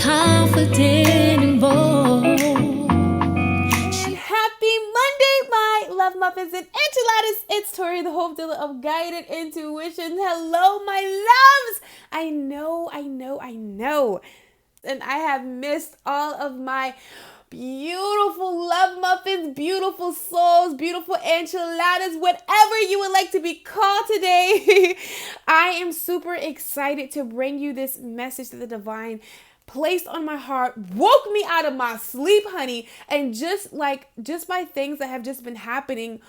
confident and bold. Happy Monday, my love muffins and enchiladas. It's Tori, the hope dealer of guided intuition. Hello, my loves. I know. And I have missed all of my beautiful love muffins, beautiful souls, beautiful enchiladas, whatever you would like to be called today. I am super excited to bring you this message that the divine placed on my heart, woke me out of my sleep, honey, and just by things that have just been happening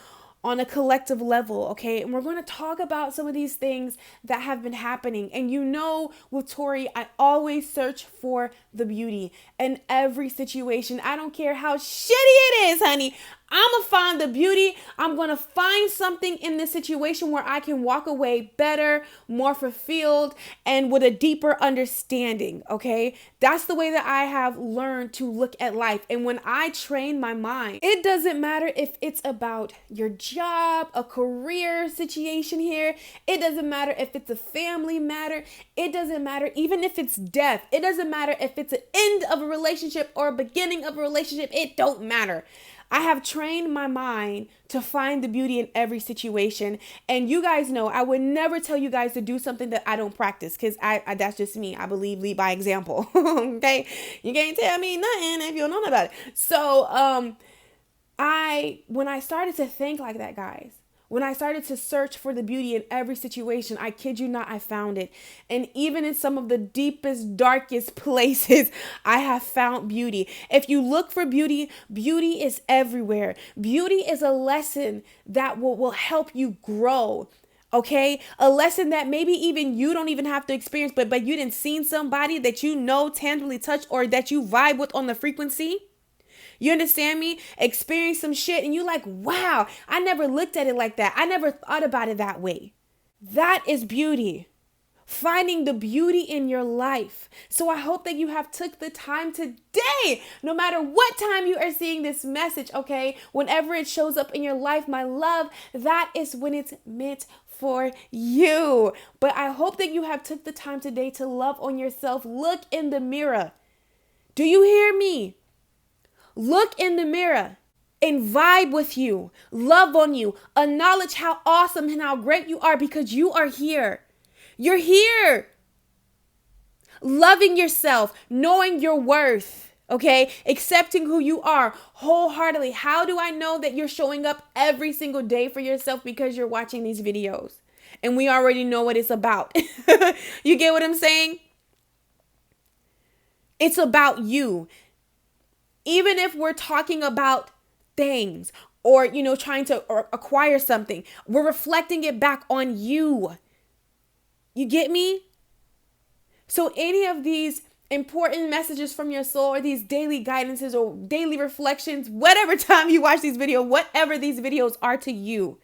on a collective level, okay? And we're going to talk about some of these things that have been happening. And you know, with Tori, I always search for the beauty in every situation. I don't care how shitty it is, honey. I'm going to find the beauty. I'm going to find something in this situation where I can walk away better, more fulfilled, and with a deeper understanding, okay? That's the way that I have learned to look at life. And when I train my mind, it doesn't matter if it's about your job, a career situation here. It doesn't matter if it's a family matter. It doesn't matter even if it's death. It doesn't matter if it's an end of a relationship or a beginning of a relationship. It don't matter. I have trained my mind to find the beauty in every situation. And you guys know I would never tell you guys to do something that I don't practice, because I that's just me. I lead by example. Okay? You can't tell me nothing if you don't know about it. So when I started to think like that, guys, when I started to search for the beauty in every situation, I kid you not, I found it. And even in some of the deepest, darkest places, I have found beauty. If you look for beauty, beauty is everywhere. Beauty is a lesson that will help you grow. Okay, a lesson that maybe even you don't even have to experience, but you didn't seen somebody that you know tangibly touch or that you vibe with on the frequency. You understand me? Experience some shit and you like, wow, I never looked at it like that. I never thought about it that way. That is beauty. Finding the beauty in your life. So I hope that you have took the time today, no matter what time you are seeing this message, okay? Whenever it shows up in your life, my love, that is when it's meant for you. But I hope that you have took the time today to love on yourself. Look in the mirror. Do you hear me? Look in the mirror and vibe with you, love on you, acknowledge how awesome and how great you are, because you are here. You're here. Loving yourself, knowing your worth, okay? Accepting who you are wholeheartedly. How do I know that you're showing up every single day for yourself? Because you're watching these videos and we already know what it's about. You get what I'm saying? It's about you. Even if we're talking about things or, trying to acquire something, we're reflecting it back on you. You get me? So any of these important messages from your soul or these daily guidances or daily reflections, whatever time you watch these videos, whatever these videos are to you,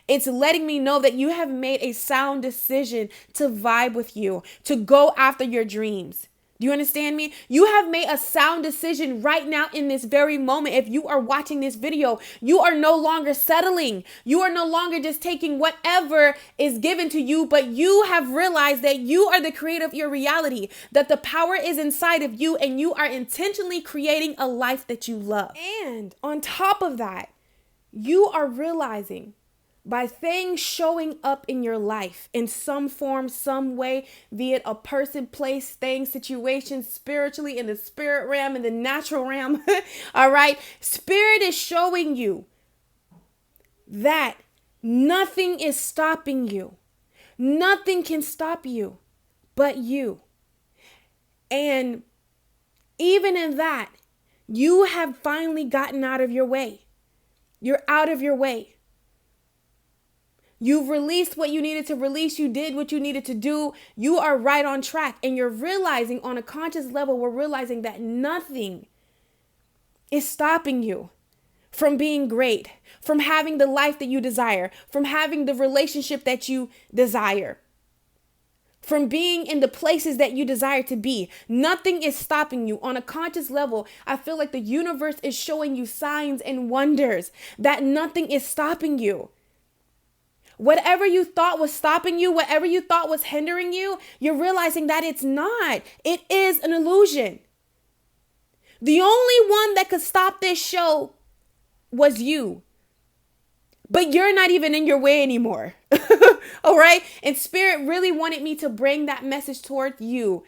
it's letting me know that you have made a sound decision to vibe with you, to go after your dreams. Do you understand me? You have made a sound decision right now in this very moment. If you are watching this video, you are no longer settling. You are no longer just taking whatever is given to you, but you have realized that you are the creator of your reality, that the power is inside of you, and you are intentionally creating a life that you love. And on top of that, you are realizing by things showing up in your life in some form, some way, be it a person, place, thing, situation, spiritually, in the spirit realm, in the natural realm, all right? Spirit is showing you that nothing is stopping you. Nothing can stop you but you. And even in that, you have finally gotten out of your way. You're out of your way. You've released what you needed to release. You did what you needed to do. You are right on track. And you're realizing on a conscious level, we're realizing that nothing is stopping you from being great, from having the life that you desire, from having the relationship that you desire, from being in the places that you desire to be. Nothing is stopping you. On a conscious level, I feel like the universe is showing you signs and wonders that nothing is stopping you. Whatever you thought was stopping you, whatever you thought was hindering you, you're realizing that it's not. It is an illusion. The only one that could stop this show was you. But you're not even in your way anymore. All right? And Spirit really wanted me to bring that message toward you.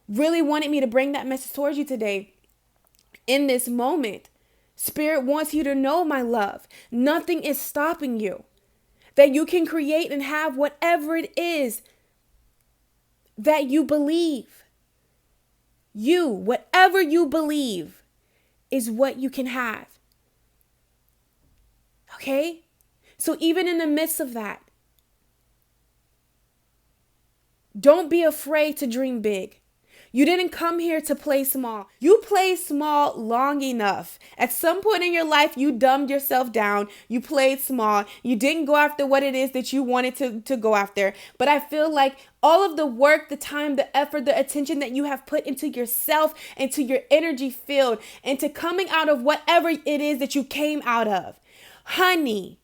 Really wanted me to bring that message towards you today in this moment. Spirit wants you to know, my love, nothing is stopping you. That you can create and have whatever it is that you believe. Whatever you believe is what you can have. Okay? So even in the midst of that, don't be afraid to dream big. You didn't come here to play small. You played small long enough. At some point in your life, you dumbed yourself down. You played small. You didn't go after what it is that you wanted to go after. But I feel like all of the work, the time, the effort, the attention that you have put into yourself, into your energy field, into coming out of whatever it is that you came out of. Honey,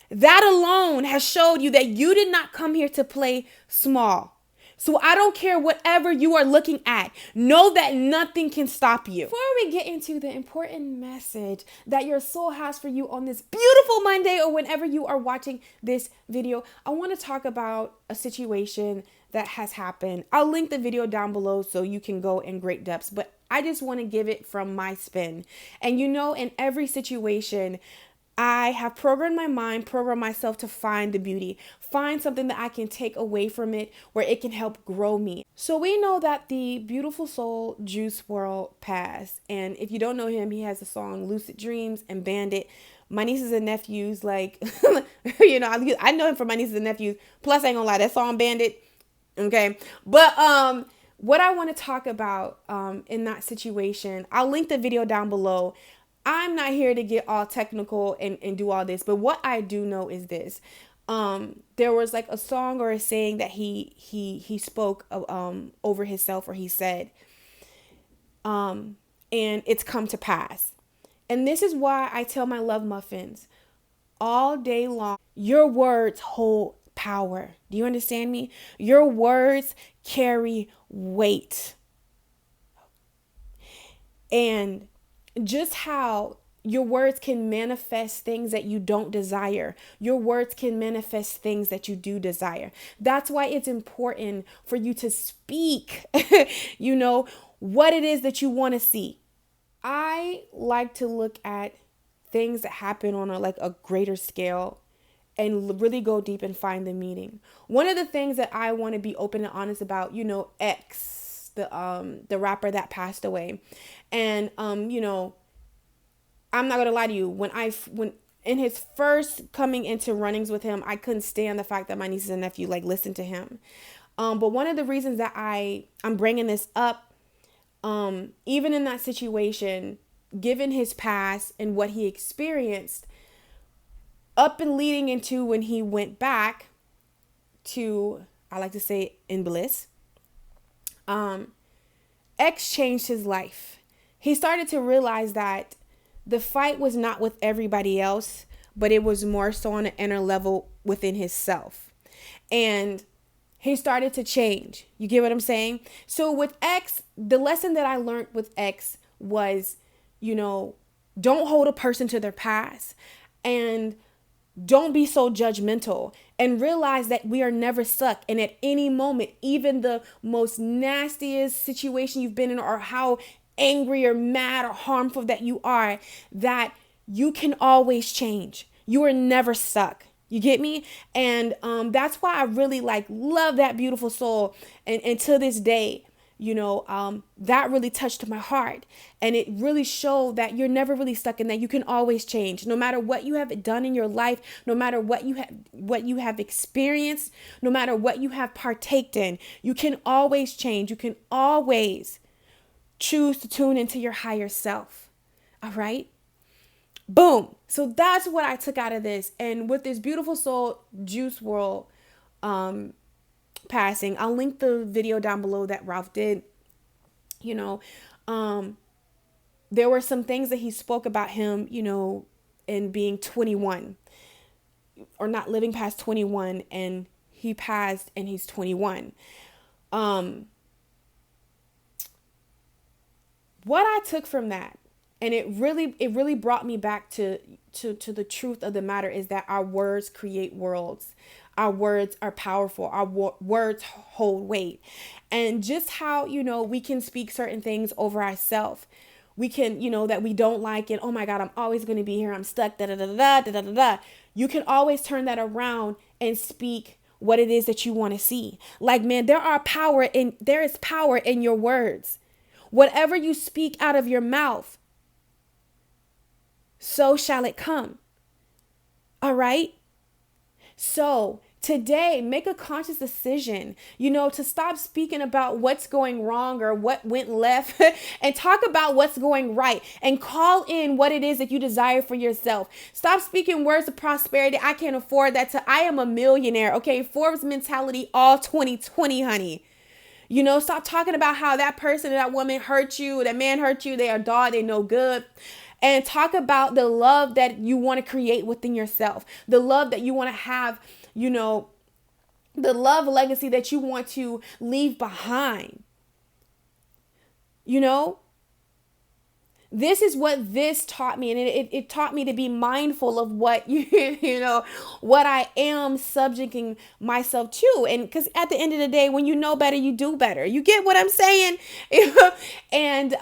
that alone has showed you that you did not come here to play small. So I don't care whatever you are looking at. Know that nothing can stop you. Before we get into the important message that your soul has for you on this beautiful Monday or whenever you are watching this video, I want to talk about a situation that has happened. I'll link the video down below so you can go in great depths, but I just want to give it from my spin. And in every situation, I have programmed my mind, programmed myself to find the beauty, find something that I can take away from it where it can help grow me. So we know that the beautiful soul Juice WRLD passed. And if you don't know him, he has the song Lucid Dreams and Bandit. My nieces and nephews, I know him from my nieces and nephews. Plus, I ain't gonna lie, that song Bandit, okay? But what I want to talk about in that situation, I'll link the video down below. I'm not here to get all technical and do all this, but what I do know is this. There was like a song or a saying that he spoke over himself, or he said, and it's come to pass. And this is why I tell my love muffins all day long, your words hold power. Do you understand me? Your words carry weight. And just how your words can manifest things that you don't desire. Your words can manifest things that you do desire. That's why it's important for you to speak, what it is that you want to see. I like to look at things that happen on a greater scale and really go deep and find the meaning. One of the things that I want to be open and honest about, X, the rapper that passed away. And, I'm not going to lie to you. When in his first coming into runnings with him, I couldn't stand the fact that my nieces and nephew listened to him. But one of the reasons that I'm bringing this up, even in that situation, given his past and what he experienced, up and leading into when he went back to, I like to say, in bliss, X changed his life. He started to realize that the fight was not with everybody else, but it was more so on an inner level within himself. And he started to change. You get what I'm saying? So with X, the lesson that I learned with X was, don't hold a person to their past, and don't be so judgmental, and realize that we are never stuck. And at any moment, even the most nastiest situation you've been in, or how angry or mad or harmful that you are, that you can always change. You are never stuck. You get me? And that's why I really love that beautiful soul. And to this day, that really touched my heart. And it really showed that you're never really stuck, and that you can always change. No matter what you have done in your life, no matter what you have experienced, no matter what you have partaked in, you can always change. You can always choose to tune into your higher self. All right? Boom. So that's what I took out of this. And with this beautiful soul, Juice WRLD, passing, I'll link the video down below that Ralph did. There were some things that he spoke about him, in being 21, or not living past 21, and he passed and he's 21. What I took from that, and it really brought me back to the truth of the matter, is that our words create worlds. Our words are powerful. Our words hold weight. And just how, we can speak certain things over ourselves. We can, that we don't like it. Oh my God, I'm always going to be here. I'm stuck. Da da da da da da da da. You can always turn that around and speak what it is that you want to see. Like, man, there is power in your words. Whatever you speak out of your mouth, so shall it come. All right? So today, make a conscious decision, to stop speaking about what's going wrong or what went left and talk about what's going right and call in what it is that you desire for yourself. Stop speaking words of prosperity. I can't afford that, to I am a millionaire. Okay. Forbes mentality, all 2020, honey. Stop talking about how that person or that woman hurt you, that man hurt you, they are dog, they no good. And talk about the love that you want to create within yourself, the love that you want to have, the love legacy that you want to leave behind. This is what this taught me. And it taught me to be mindful of what, what I am subjecting myself to. And because at the end of the day, when you know better, you do better. You get what I'm saying? And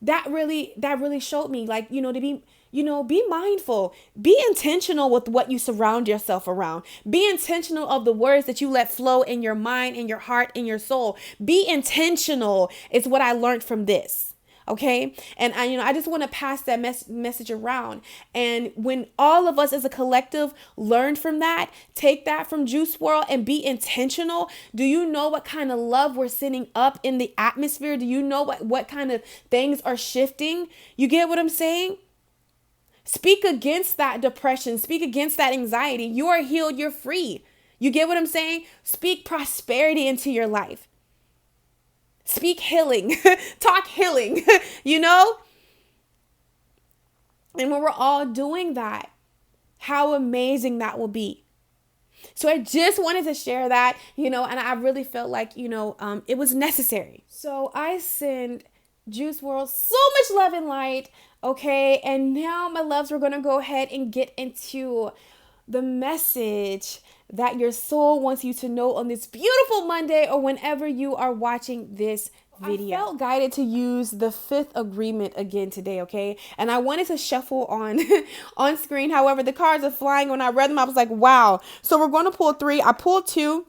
that really showed me, like, to be, be mindful, be intentional with what you surround yourself around. Be intentional of the words that you let flow in your mind, in your heart, in your soul. Be intentional is what I learned from this. Okay. And I just want to pass that message around. And when all of us as a collective learn from that, take that from Juice WRLD and be intentional. Do you know what kind of love we're sending up in the atmosphere? Do you know what kind of things are shifting? You get what I'm saying? Speak against that depression. Speak against that anxiety. You are healed. You're free. You get what I'm saying? Speak prosperity into your life. Speak healing, talk healing, And when we're all doing that, how amazing that will be. So I just wanted to share that, and I really felt like, it was necessary. So I send Juice WRLD so much love and light. Okay. And now, my loves, we're going to go ahead and get into the message that your soul wants you to know on this beautiful Monday, or whenever you are watching this video. I felt guided to use the fifth agreement again today, okay? And I wanted to shuffle on screen. However, the cards are flying. When I read them, I was like, wow. So we're going to pull 3. I pulled 2.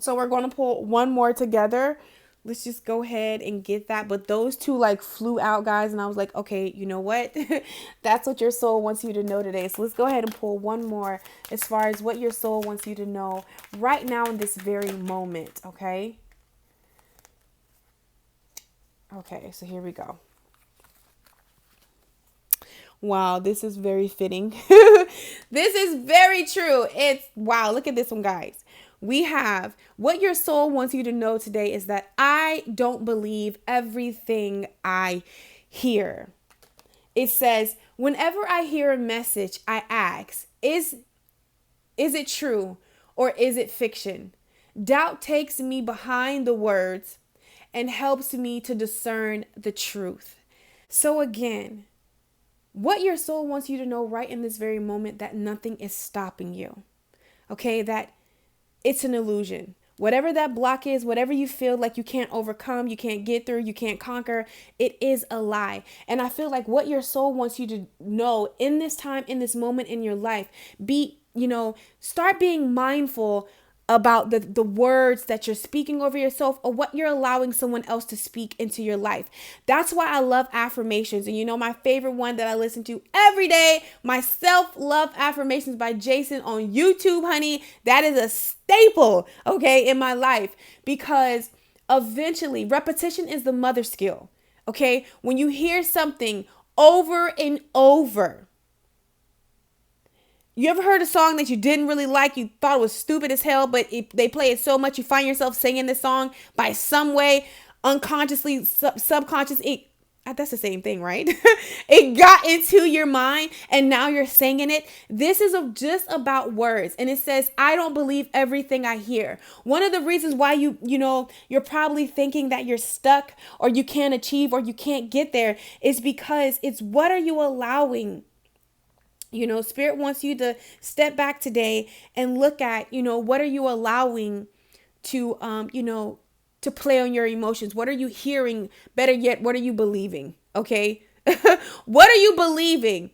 So we're going to pull one more together. Let's just go ahead and get that. But those 2 flew out, guys. And I was like, okay, you know what? That's what your soul wants you to know today. So let's go ahead and pull one more as far as what your soul wants you to know right now in this very moment. Okay. Okay. So here we go. Wow. This is very fitting. This is very true. Wow. Look at this one, guys. We have what your soul wants you to know today is that I don't believe everything I hear. It says, whenever I hear a message, I ask, is it true or is it fiction? Doubt takes me behind the words and helps me to discern the truth. So again, what your soul wants you to know right in this very moment, that nothing is stopping you. Okay, that it's an illusion. Whatever that block is, whatever you feel like you can't overcome, you can't get through, you can't conquer, it is a lie. And I feel like what your soul wants you to know in this time, in this moment in your life, start being mindful about the words that you're speaking over yourself, or what you're allowing someone else to speak into your life. That's why I love affirmations. And my favorite one that I listen to every day, my self-love affirmations by Jason on YouTube, honey. That is a staple, okay, in my life, because eventually repetition is the mother skill. Okay. When you hear something over and over, you ever heard a song that you didn't really like? You thought it was stupid as hell, but they play it so much, you find yourself singing this song by some way, unconsciously, subconscious. That's the same thing, right? It got into your mind and now you're saying it. This is just about words. And it says, I don't believe everything I hear. One of the reasons why you're probably thinking that you're stuck or you can't achieve or you can't get there is because it's what are you allowing? Spirit wants you to step back today and look at, what are you allowing to, to play on your emotions? What are you hearing? Better yet, what are you believing? Okay. What are you believing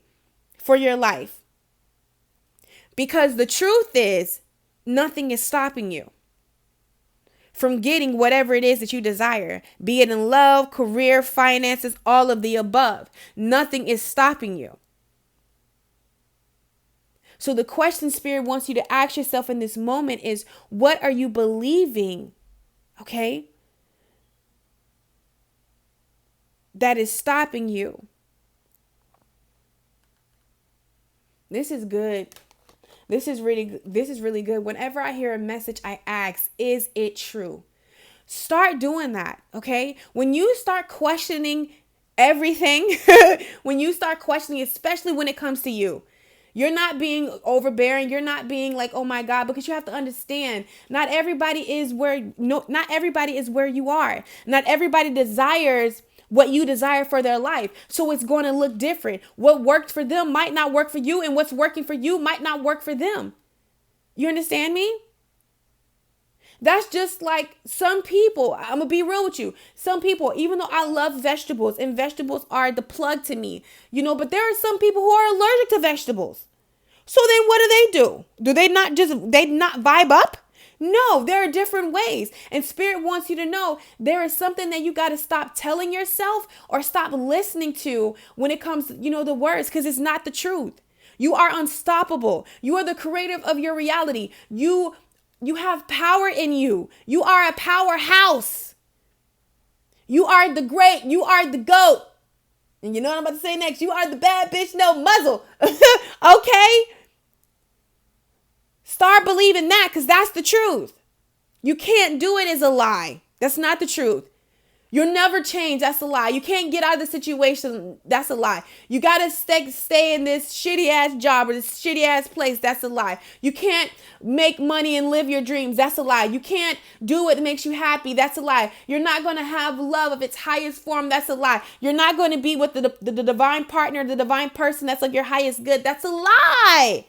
for your life? Because the truth is, nothing is stopping you from getting whatever it is that you desire, be it in love, career, finances, all of the above. Nothing is stopping you. So the question Spirit wants you to ask yourself in this moment is, what are you believing? Okay? That is stopping you. This is good. This is really good. Whenever I hear a message, I ask, is it true? Start doing that, okay? When you start questioning everything, when you start questioning, especially when it comes to you, you're not being overbearing. You're not being like, oh my God, because you have to understand, not everybody is where you are. Not everybody desires what you desire for their life. So it's going to look different. What worked for them might not work for you, and what's working for you might not work for them. You understand me? That's just like some people. I'm going to be real with you. Some people, even though I love vegetables and vegetables are the plug to me, but there are some people who are allergic to vegetables. So then what do? Do they not vibe up? No, there are different ways. And Spirit wants you to know there is something that you got to stop telling yourself or stop listening to when it comes to, the words, because it's not the truth. You are unstoppable. You are the creator of your reality. You have power in you. You are a powerhouse. You are the great. You are the GOAT. And you know what I'm about to say next? You are the bad bitch, no muzzle. Okay? Start believing that, because that's the truth. You can't do it is a lie. That's not the truth. You'll never change. That's a lie. You can't get out of the situation. That's a lie. You got to stay in this shitty ass job or this shitty ass place. That's a lie. You can't make money and live your dreams. That's a lie. You can't do what makes you happy. That's a lie. You're not going to have love of its highest form. That's a lie. You're not going to be with the divine partner, the divine person. That's like your highest good. That's a lie.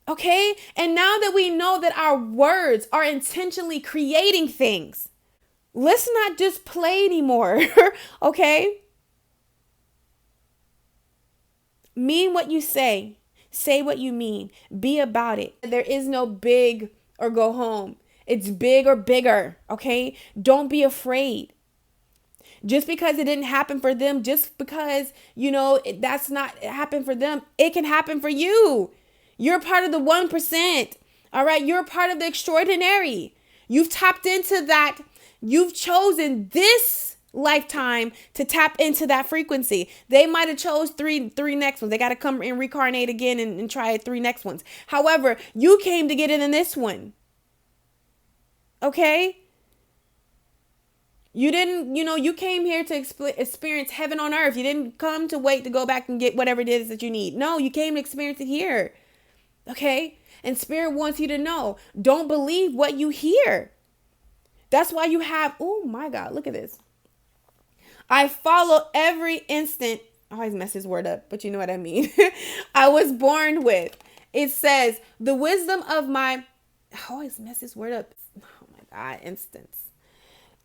Okay? And now that we know that our words are intentionally creating things, let's not just play anymore. Okay? Mean what you say. Say what you mean. Be about it. There is no big or go home. It's big or bigger. Okay? Don't be afraid. Just because it didn't happen for them, just because, that's not happened for them, it can happen for you. You're part of the 1%. All right. You're part of the extraordinary. You've tapped into that. You've chosen this lifetime to tap into that frequency. They might have chose three next ones. They got to come and reincarnate again and try 3 next ones. However, you came to get it in this one. Okay. You didn't, you came here to experience heaven on earth. You didn't come to wait to go back and get whatever it is that you need. No, you came to experience it here. Okay? And Spirit wants you to know, don't believe what you hear. That's why you have, oh my God, look at this. I follow every instant. I always mess his word up, but you know what I mean. I was born with. It says, the wisdom of my, I always mess his word up. Oh my God, instance.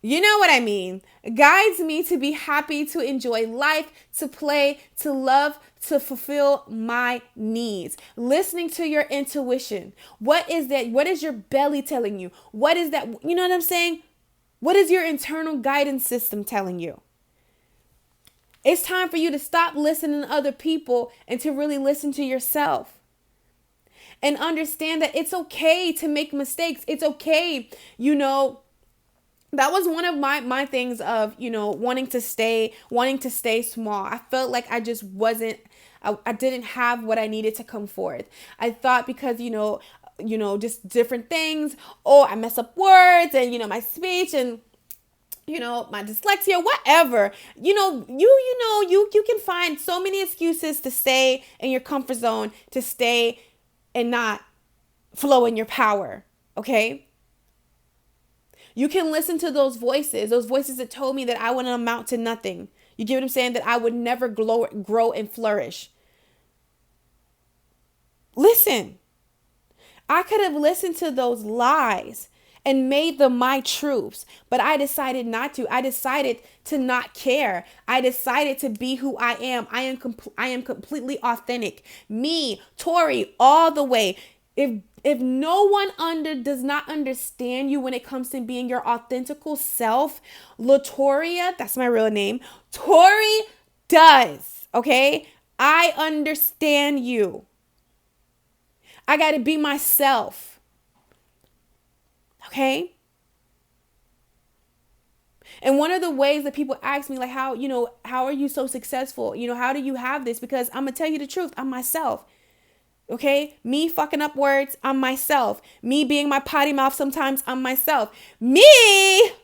You know what I mean? Guides me to be happy, to enjoy life, to play, to love, to fulfill my needs. Listening to your intuition. What is that? What is your belly telling you? What is that? You know what I'm saying? What is your internal guidance system telling you? It's time for you to stop listening to other people and to really listen to yourself. And understand that it's okay to make mistakes. It's okay, That was one of my things of, wanting to stay small. I felt like I just wasn't, I didn't have what I needed to come forth. I thought because, just different things. Oh, I mess up words and, my speech and my dyslexia, whatever. You can find so many excuses to stay in your comfort zone, to stay and not flow in your power. Okay? You can listen to those voices that told me that I wouldn't amount to nothing. You get what I'm saying? That I would never grow and flourish. Listen, I could have listened to those lies and made them my truths, but I decided not to. I decided to not care. I decided to be who I am. I am completely authentic. Me, Tori, all the way. If no one does not understand you when it comes to being your authentical self, Latoria, that's my real name, Tori does, okay? I understand you. I got to be myself, okay? And one of the ways that people ask me, like, how are you so successful? How do you have this? Because I'm going to tell you the truth. I'm myself. Okay, me fucking up words, I'm myself. Me being my potty mouth sometimes, I'm myself. Me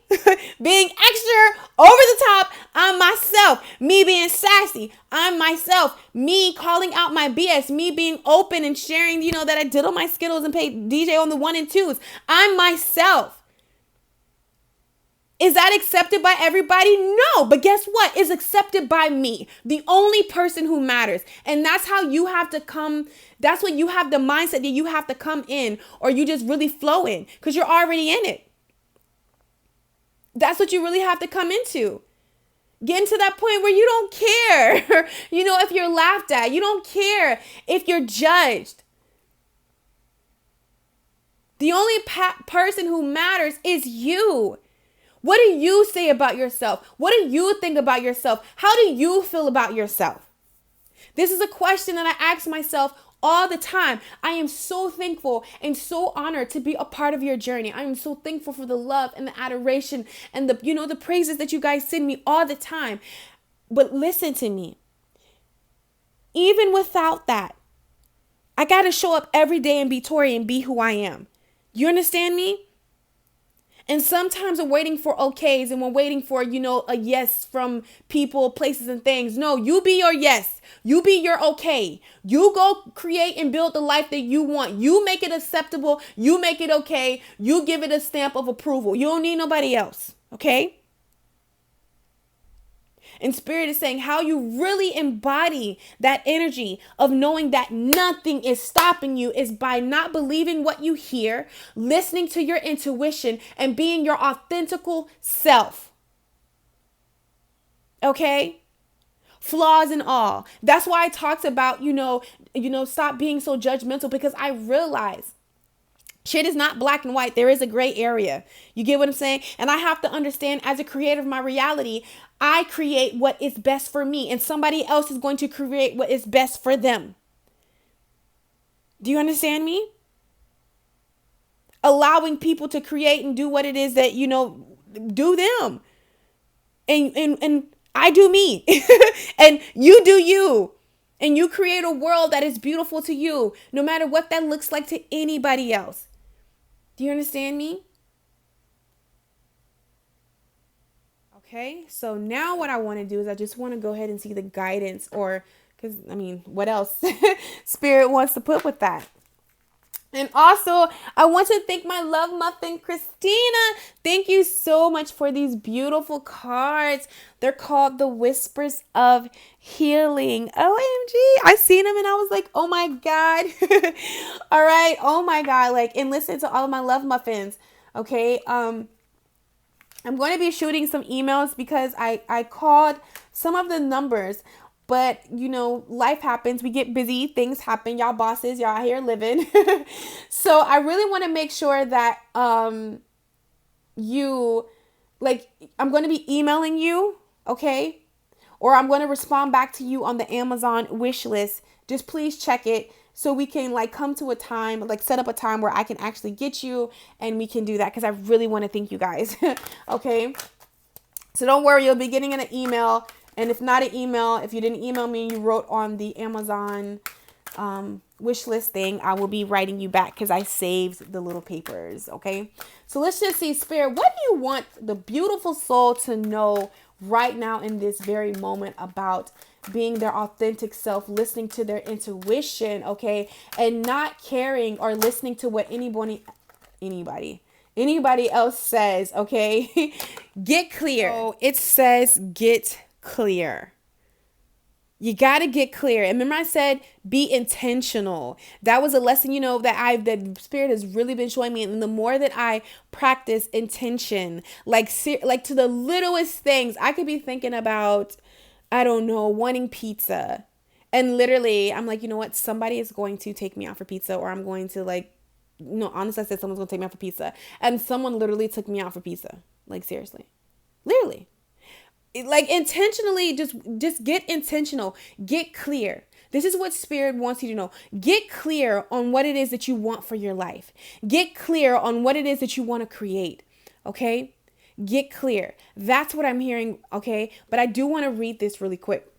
being extra over the top, I'm myself. Me being sassy, I'm myself. Me calling out my BS, me being open and sharing, that I diddle my Skittles and pay DJ on the 1 and 2s. I'm myself. Is that accepted by everybody? No, but guess what? It's accepted by me, the only person who matters. And that's how you have to come. That's what you have the mindset that you have to come in, or you just really flow in, because you're already in it. That's what you really have to come into. Get into that point where you don't care, if you're laughed at. You don't care if you're judged. The only person who matters is you. What do you say about yourself? What do you think about yourself? How do you feel about yourself? This is a question that I ask myself all the time. I am so thankful and so honored to be a part of your journey. I am so thankful for the love and the adoration and the praises that you guys send me all the time. But listen to me. Even without that, I got to show up every day and be Tori and be who I am. You understand me? And sometimes we're waiting for okays and we're waiting for, a yes from people, places, and things. No, you be your yes. You be your okay. You go create and build the life that you want. You make it acceptable. You make it okay. You give it a stamp of approval. You don't need nobody else. Okay? And Spirit is saying how you really embody that energy of knowing that nothing is stopping you is by not believing what you hear, listening to your intuition, and being your authentical self. Okay? Flaws and all. That's why I talked about, stop being so judgmental, because I realize shit is not black and white. There is a gray area. You get what I'm saying? And I have to understand, as a creator of my reality, I create what is best for me, and somebody else is going to create what is best for them. Do you understand me? Allowing people to create and do what it is that, do them. And I do me. And you do you. And you create a world that is beautiful to you, no matter what that looks like to anybody else. Do you understand me? Okay, so now what I want to do is I just want to go ahead and see the guidance, because what else Spirit wants to put with that. And also, I want to thank my love muffin, Christina. Thank you so much for these beautiful cards. They're called the Whispers of Healing. OMG. I seen them and I was like, oh my God. All right. Oh my God. And listen to all of my love muffins. Okay. I'm going to be shooting some emails because I called some of the numbers, but life happens. We get busy. Things happen. Y'all bosses, y'all out here living. So I really want to make sure that I'm going to be emailing you, okay? Or I'm going to respond back to you on the Amazon wish list. Just please check it, so we can come to a time, set up a time where I can actually get you and we can do that, because I really want to thank you guys. Okay. So don't worry, you'll be getting an email. And if not an email, if you didn't email me, you wrote on the Amazon wish list thing, I will be writing you back because I saved the little papers. Okay. So let's just see, Spirit, what do you want the beautiful soul to know right now in this very moment about being their authentic self, listening to their intuition, okay, and not caring or listening to what anybody else says, okay? Get clear. So it says get clear. You got to get clear. And remember I said be intentional. That was a lesson, that Spirit has really been showing me. And the more that I practice intention, like to the littlest things, I could be thinking about, I don't know, wanting pizza. And literally, I'm like, you know what? Somebody is going to take me out for pizza, or I'm going to honestly, I said someone's going to take me out for pizza. And someone literally took me out for pizza. Like, seriously. Literally. Like, intentionally, just get intentional. Get clear. This is what Spirit wants you to know. Get clear on what it is that you want for your life. Get clear on what it is that you want to create. Okay? Get clear. That's what I'm hearing. Okay? But I do want to read this really quick.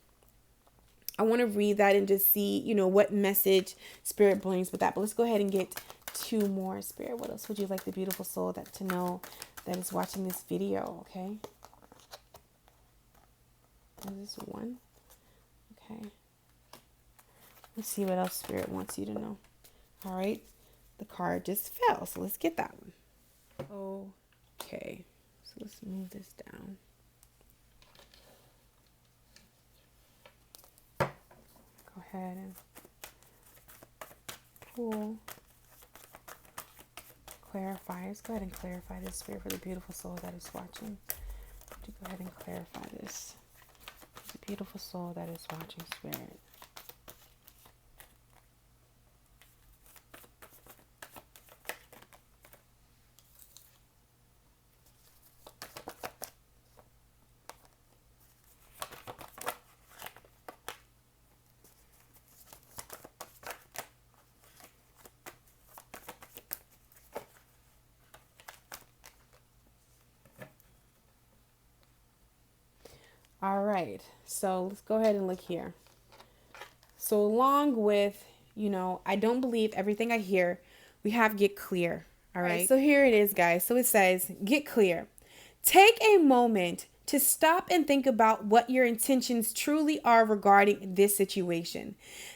I want to read that and just see, what message Spirit brings with that. But let's go ahead and get 2 more, Spirit. What else would you like the beautiful soul to know that is watching this video? Okay. Is this 1? Okay. Let's see what else Spirit wants you to know. All right. The card just fell, so let's get that one. Okay. So let's move this down. Go ahead and pull. Clarify. Let's go ahead and clarify this, Spirit, for the beautiful soul that is watching. Would you go ahead and clarify this? The beautiful soul that is watching, Spirit. All right, so let's go ahead and look here. So along with, I don't believe everything I hear, we have get clear. All right, so here it is, guys. So it says, get clear. Take a moment to stop and think about what your intentions truly are regarding this situation.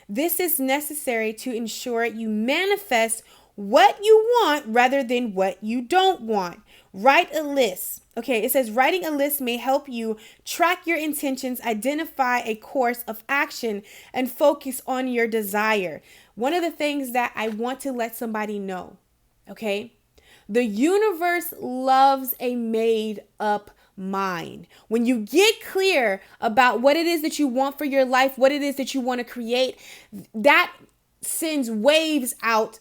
This is necessary to ensure you manifest what you want rather than what you don't want. Write a list. Okay, it says writing a list may help you track your intentions, identify a course of action, and focus on your desire. One of the things that I want to let somebody know, okay, the universe loves a made up mind. When you get clear about what it is that you want for your life, what it is that you want to create, that sends waves out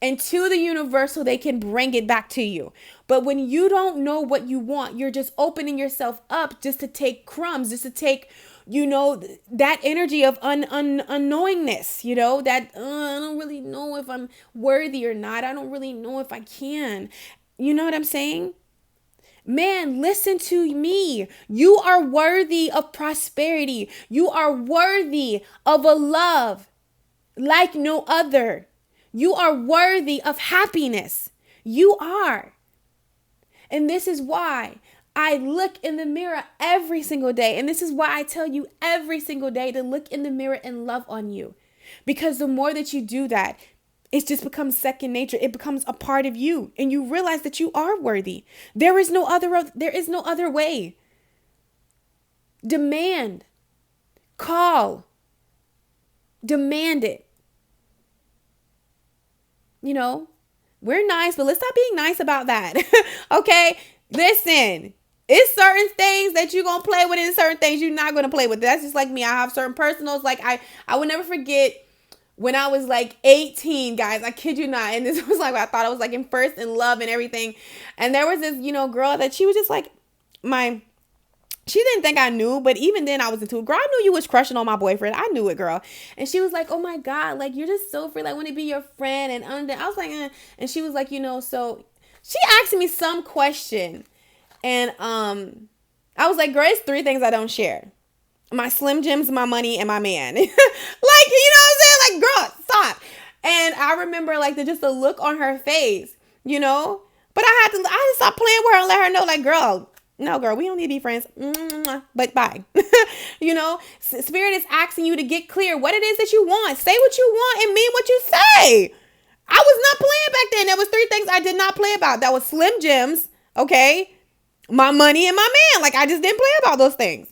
into the universe so they can bring it back to you. But when you don't know what you want, you're just opening yourself up just to take crumbs, just to take, that energy of unknowingness, that I don't really know if I'm worthy or not. I don't really know if I can. You know what I'm saying? Man, listen to me. You are worthy of prosperity. You are worthy of a love like no other. You are worthy of happiness. You are. And this is why I look in the mirror every single day. And this is why I tell you every single day to look in the mirror and love on you. Because the more that you do that, it just becomes second nature. It becomes a part of you. And you realize that you are worthy. There is no other way. Demand. Call. Demand it. We're nice, but let's stop being nice about that. Okay? Listen, it's certain things that you're going to play with and certain things you're not going to play with. That's just like me. I have certain personals. Like I would never forget when I was like 18, guys. I kid you not. And this was like, I thought I was like in love and everything. And there was this, girl that she was just like she didn't think I knew, but even then I was into it. Girl, I knew you was crushing on my boyfriend. I knew it, girl. And she was like, oh my God, like you're just so free. Like, I want to be your friend. And I was like, and she was like, so she asked me some question. And I was like, girl, it's 3 things I don't share. My Slim Jims, my money, and my man. Like, you know what I'm saying? Like, girl, stop. And I remember like the look on her face, but I had to stop playing with her and let her know, like, girl, no, girl, we don't need to be friends. But bye. Spirit is asking you to get clear what it is that you want. Say what you want and mean what you say. I was not playing back then. There was 3 things I did not play about. That was Slim Jims, okay? My money and my man. Like, I just didn't play about those things.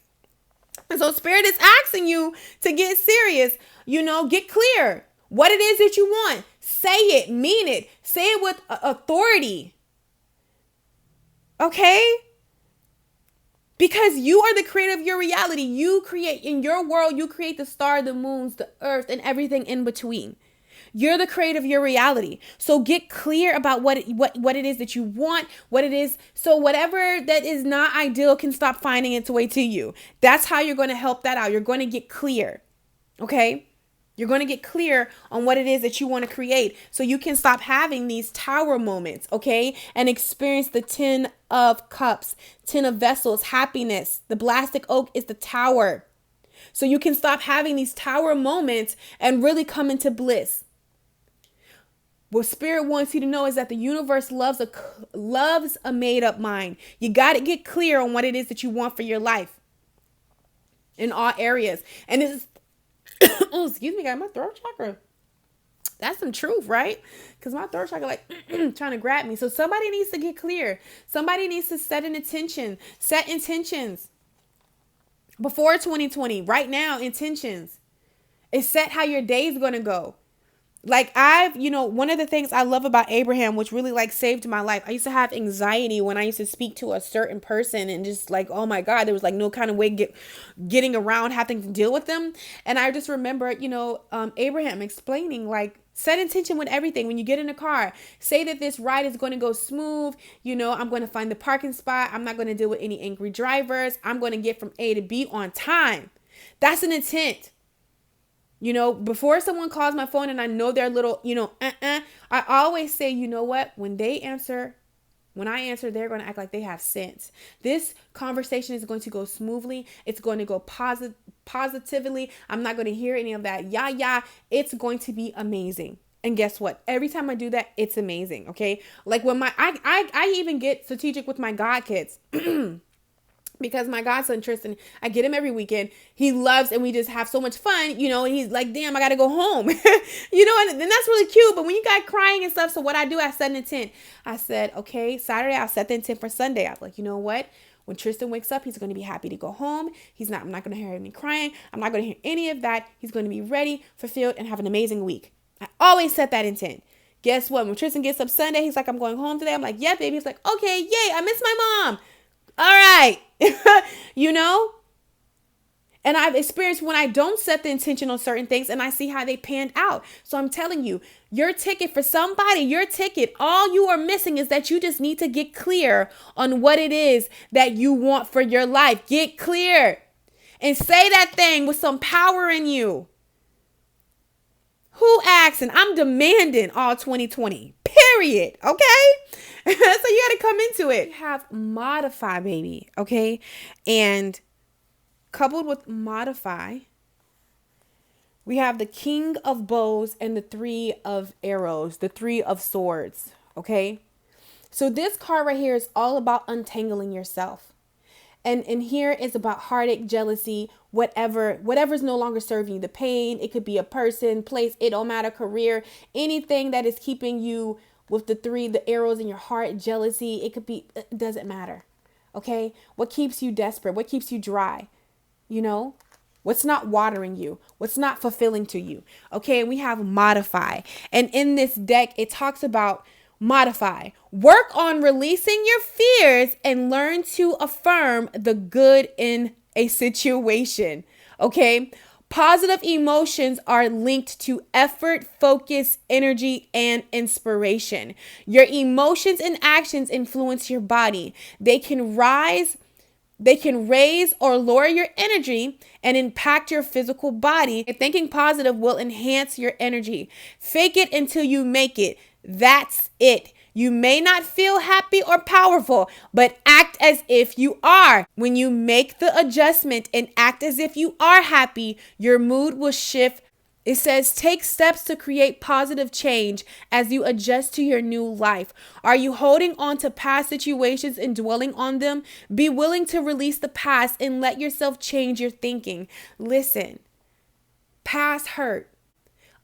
And so Spirit is asking you to get serious, get clear what it is that you want. Say it, mean it. Say it with authority. Okay? Because you are the creator of your reality. You create, in your world, you create the star, the moons, the earth, and everything in between. You're the creator of your reality. So get clear about what it is that you want, what it is. So whatever that is not ideal can stop finding its way to you. That's how you're going to help that out. You're going to get clear. Okay? You're going to get clear on what it is that you want to create so you can stop having these tower moments, okay? And experience the 10 of cups, 10 of vessels, happiness. The blastic oak is the tower. So you can stop having these tower moments and really come into bliss. What Spirit wants you to know is that the universe loves a made up mind. You got to get clear on what it is that you want for your life in all areas. And this is, oh, excuse me, got my throat chakra. That's some truth, right? Because my throat chakra like trying to grab me. So somebody needs to get clear. Somebody needs to set intentions before 2020. Right now, intentions. It's set how your day is going to go. Like one of the things I love about Abraham, which really like saved my life. I used to have anxiety when I used to speak to a certain person and just like, oh my God, there was like no kind of way getting around having to deal with them. And I just remember, Abraham explaining like, set intention with everything. When you get in a car, say that this ride is going to go smooth. I'm going to find the parking spot. I'm not going to deal with any angry drivers. I'm going to get from A to B on time. That's an intent. Before someone calls my phone and I know they're little, I always say, you know what? When I answer, they're going to act like they have sense. This conversation is going to go smoothly. It's going to go positively. I'm not going to hear any of that. Yeah. It's going to be amazing. And guess what? Every time I do that, it's amazing. Okay. Like when I even get strategic with my God kids. Because my godson, Tristan, I get him every weekend. He loves, and we just have so much fun, and he's like, damn, I got to go home, and that's really cute. But when you got crying and stuff, so what I do, I set an intent. I said, okay, Saturday, I'll set the intent for Sunday. I was like, you know what? When Tristan wakes up, he's going to be happy to go home. I'm not going to hear any crying. I'm not going to hear any of that. He's going to be ready, fulfilled, and have an amazing week. I always set that intent. Guess what? When Tristan gets up Sunday, he's like, I'm going home today. I'm like, yeah, baby. He's like, okay, yay, I miss my mom. All right. And I've experienced when I don't set the intention on certain things and I see how they panned out. So I'm telling you, your ticket, all you are missing is that you just need to get clear on what it is that you want for your life. Get clear and say that thing with some power in you. Who asking? I'm demanding all 2020, period. Okay. So you got to come into it. You have modify, baby. Okay. And coupled with modify, we have the King of Bows and the 3 of Arrows, the 3 of Swords. Okay. So this card right here is all about untangling yourself. And here is about heartache, jealousy, whatever's no longer serving you, the pain. It could be a person, place, it don't matter, career, anything that is keeping you with the arrows in your heart, jealousy. It could be, it doesn't matter. Okay. What keeps you desperate? What keeps you dry? What's not watering you? What's not fulfilling to you? Okay. And we have modify. And in this deck, it talks about modify. Work on releasing your fears and learn to affirm the good in a situation. Okay. Positive emotions are linked to effort, focus, energy, and inspiration. Your emotions and actions influence your body. They can raise or lower your energy and impact your physical body. Thinking positive will enhance your energy. Fake it until you make it. That's it. You may not feel happy or powerful, but act as if you are. When you make the adjustment and act as if you are happy, your mood will shift It says, take steps to create positive change as you adjust to your new life. Are you holding on to past situations and dwelling on them? Be willing to release the past and let yourself change your thinking. Listen, past hurt.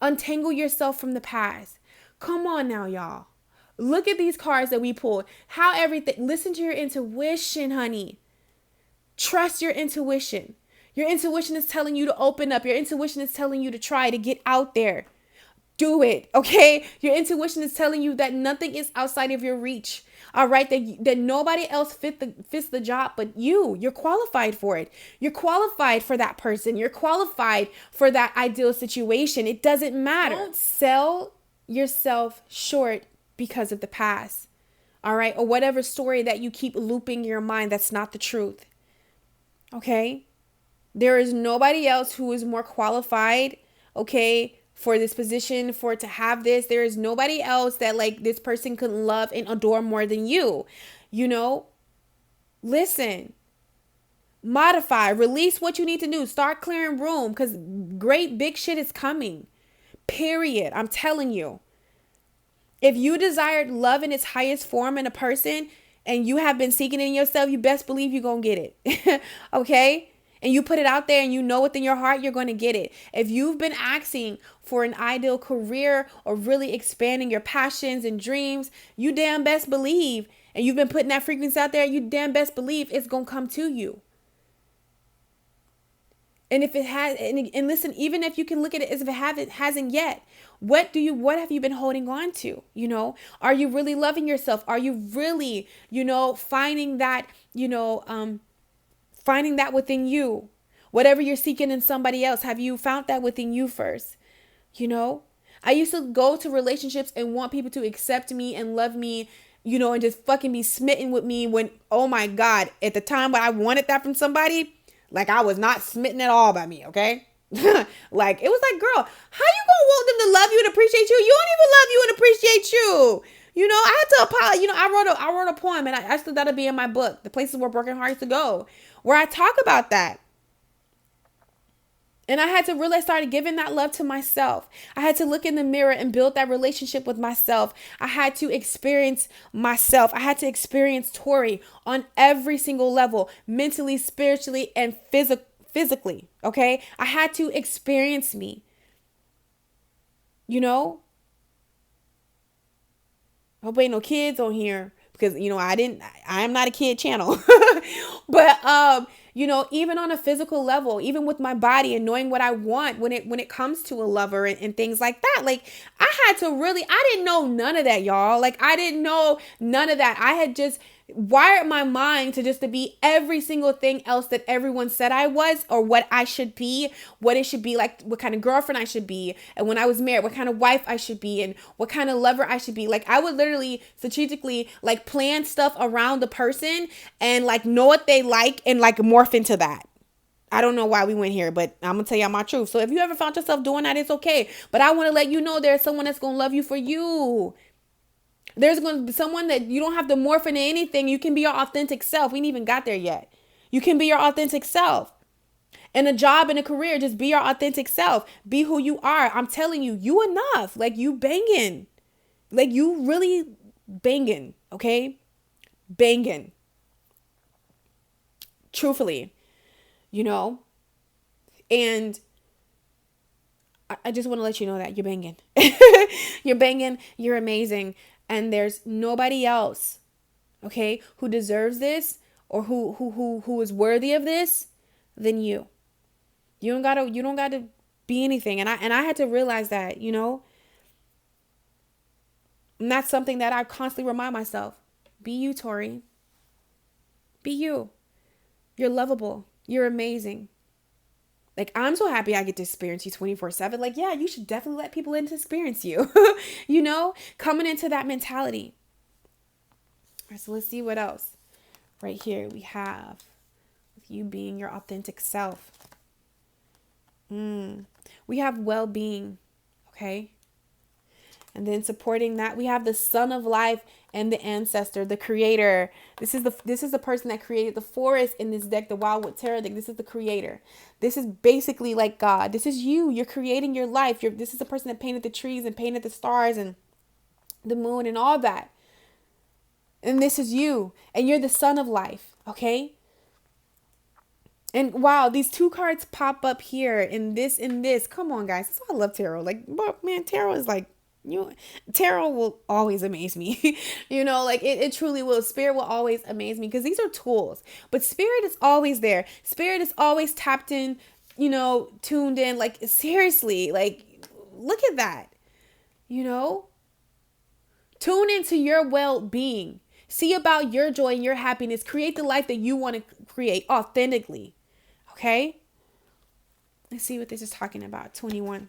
Untangle yourself from the past. Come on now, y'all. Look at these cards that we pulled. How everything, listen to your intuition, honey. Trust your intuition. Your intuition is telling you to open up. Your intuition is telling you to try to get out there. Do it, okay? Your intuition is telling you that nothing is outside of your reach. All right, that nobody else fits the job but you. You're qualified for it. You're qualified for that person. You're qualified for that ideal situation. It doesn't matter. Don't sell yourself short because of the past. All right, or whatever story that you keep looping in your mind that's not the truth. Okay? There is nobody else who is more qualified, okay, for this position, for to have this. There is nobody else that like this person could love and adore more than you. You know, listen, modify, release what you need to do. Start clearing room because great big shit is coming. Period. I'm telling you. If you desired love in its highest form in a person and you have been seeking it in yourself, you best believe you're going to get it. Okay? And you put it out there and you know within your heart, you're going to get it. If you've been asking for an ideal career or really expanding your passions and dreams, you damn best believe, and you've been putting that frequency out there, you damn best believe it's going to come to you. And if it has, and listen, even if you can look at it as if it hasn't yet, what have you been holding on to? You know, are you really loving yourself? Are you really, finding that, finding that within you? Whatever you're seeking in somebody else, have you found that within you first? I used to go to relationships and want people to accept me and love me, and just fucking be smitten with me when, oh my God, at the time when I wanted that from somebody, like I was not smitten at all by me, okay? Like, it was like, girl, how you gonna want them to love you and appreciate you? You don't even love you and appreciate you. I had to apologize. I wrote a poem, and I still gotta be in my book, The Places Where Broken Hearts to Go, where I talk about that. And I had to really start giving that love to myself. I had to look in the mirror and build that relationship with myself. I had to experience myself. I had to experience Tori on every single level, mentally, spiritually, and physically. Okay. I had to experience me, I hope ain't no kids on here because, I am not a kid channel, but, even on a physical level, even with my body and knowing what I want when it comes to a lover and things like that, like I didn't know none of that, y'all. Like I didn't know none of that. I had just wired my mind to be every single thing else that everyone said I was, or what I should be, what it should be like, what kind of girlfriend I should be. And when I was married, what kind of wife I should be and what kind of lover I should be. Like I would literally strategically like plan stuff around the person and like know what they like and like morph into that. I don't know why we went here, but I'm going to tell y'all my truth. So if you ever found yourself doing that, it's okay. But I want to let you know there's someone that's going to love you for you. There's going to be someone that you don't have to morph into anything. You can be your authentic self. We ain't even got there yet. You can be your authentic self. In a job, in a career, just be your authentic self. Be who you are. I'm telling you, you enough. Like you banging. Like you really banging. Okay? Banging. Truthfully. And I just want to let you know that you're banging. You're banging. You're amazing. And there's nobody else, okay, who deserves this or who is worthy of this than you. You don't gotta be anything. And I had to realize that, And that's something that I constantly remind myself. Be you, Tori. Be you. You're lovable. You're amazing. Like, I'm so happy I get to experience you 24/7. Like, yeah, you should definitely let people in to experience you, coming into that mentality. All right, so let's see what else. Right here we have with you being your authentic self. We have well-being, okay? And then supporting that, we have the Son of Life and the Ancestor, the Creator. This is the person that created the forest in this deck, the Wildwood Tarot deck. This is the Creator. This is basically like God. This is you. You're creating your life. This is the person that painted the trees and painted the stars and the moon and all that. And this is you. And you're the Son of Life. Okay? And wow, these two cards pop up here in this. Come on, guys. That's why I love tarot. Like, man, tarot is like, tarot will always amaze me. Like it truly will. Spirit will always amaze me because these are tools. But spirit is always there. Spirit is always tapped in, tuned in. Like, seriously, like, look at that. Tune into your well-being. See about your joy and your happiness. Create the life that you want to create authentically. Okay? Let's see what this is talking about. 21.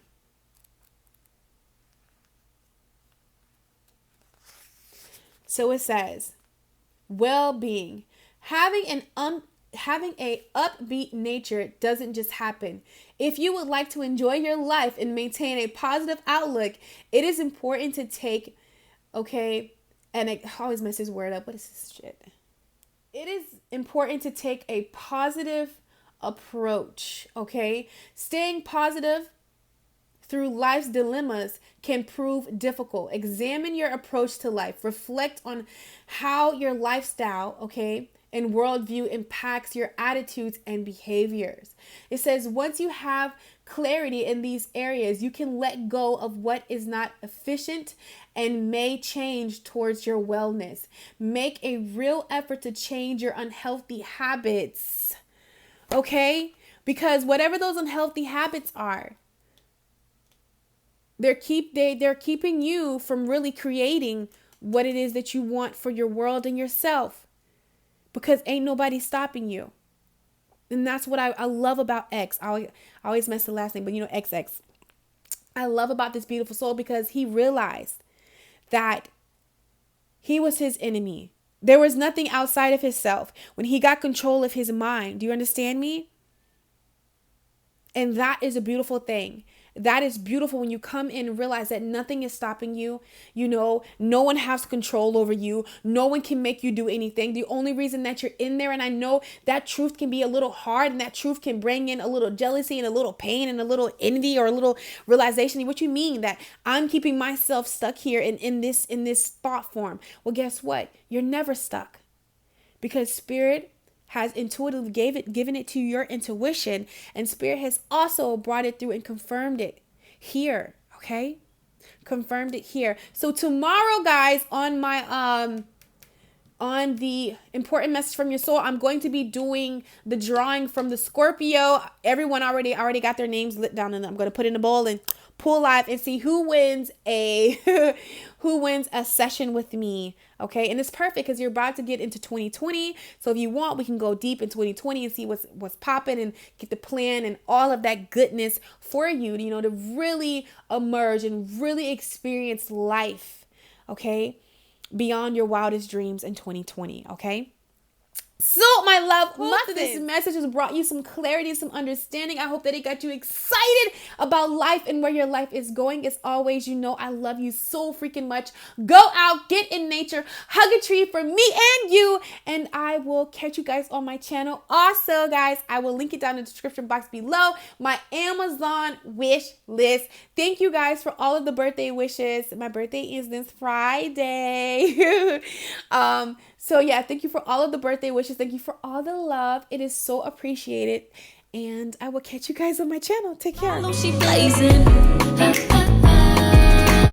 So it says, well-being. Having a upbeat nature doesn't just happen. If you would like to enjoy your life and maintain a positive outlook, it is important to take, and I always mess this word up. What is this shit? It is important to take a positive approach, okay? Staying positive through life's dilemmas can prove difficult. Examine your approach to life. Reflect on how your lifestyle, and worldview impacts your attitudes and behaviors. It says once you have clarity in these areas, you can let go of what is not efficient and may change towards your wellness. Make a real effort to change your unhealthy habits, okay? Because whatever those unhealthy habits are, they're keeping you from really creating what it is that you want for your world and yourself, because ain't nobody stopping you. And that's what I love about X. I always mess the last name, but XX. I love about this beautiful soul because he realized that he was his enemy. There was nothing outside of himself when he got control of his mind. Do you understand me? And that is a beautiful thing. That is beautiful when you come in and realize that nothing is stopping you. No one has control over you. No one can make you do anything. The only reason that you're in there, and I know that truth can be a little hard, and that truth can bring in a little jealousy and a little pain and a little envy or a little realization. What you mean that I'm keeping myself stuck here in this thought form? Well, guess what? You're never stuck, because spirit has intuitively given it to your intuition, and spirit has also brought it through and confirmed it here. Okay, confirmed it here. So tomorrow, guys, on my on the important message from your soul, I'm going to be doing the drawing from the Scorpio. Everyone already got their names lit down, and I'm going to put in a bowl and pull live and see who wins a session with me. Okay, and it's perfect because you're about to get into 2020. So if you want, we can go deep in 2020 and see what's popping and get the plan and all of that goodness for you, to really emerge and really experience life, beyond your wildest dreams in 2020. So, my love, hope this message has brought you some clarity, some understanding. I hope that it got you excited about life and where your life is going. As always, I love you so freaking much. Go out, get in nature, hug a tree for me and you, and I will catch you guys on my channel. Also, guys, I will link it down in the description box below, my Amazon wish list. Thank you guys for all of the birthday wishes. My birthday is this Friday. So yeah, thank you for all of the birthday wishes. Thank you for all the love. It is so appreciated. And I will catch you guys on my channel. Take care.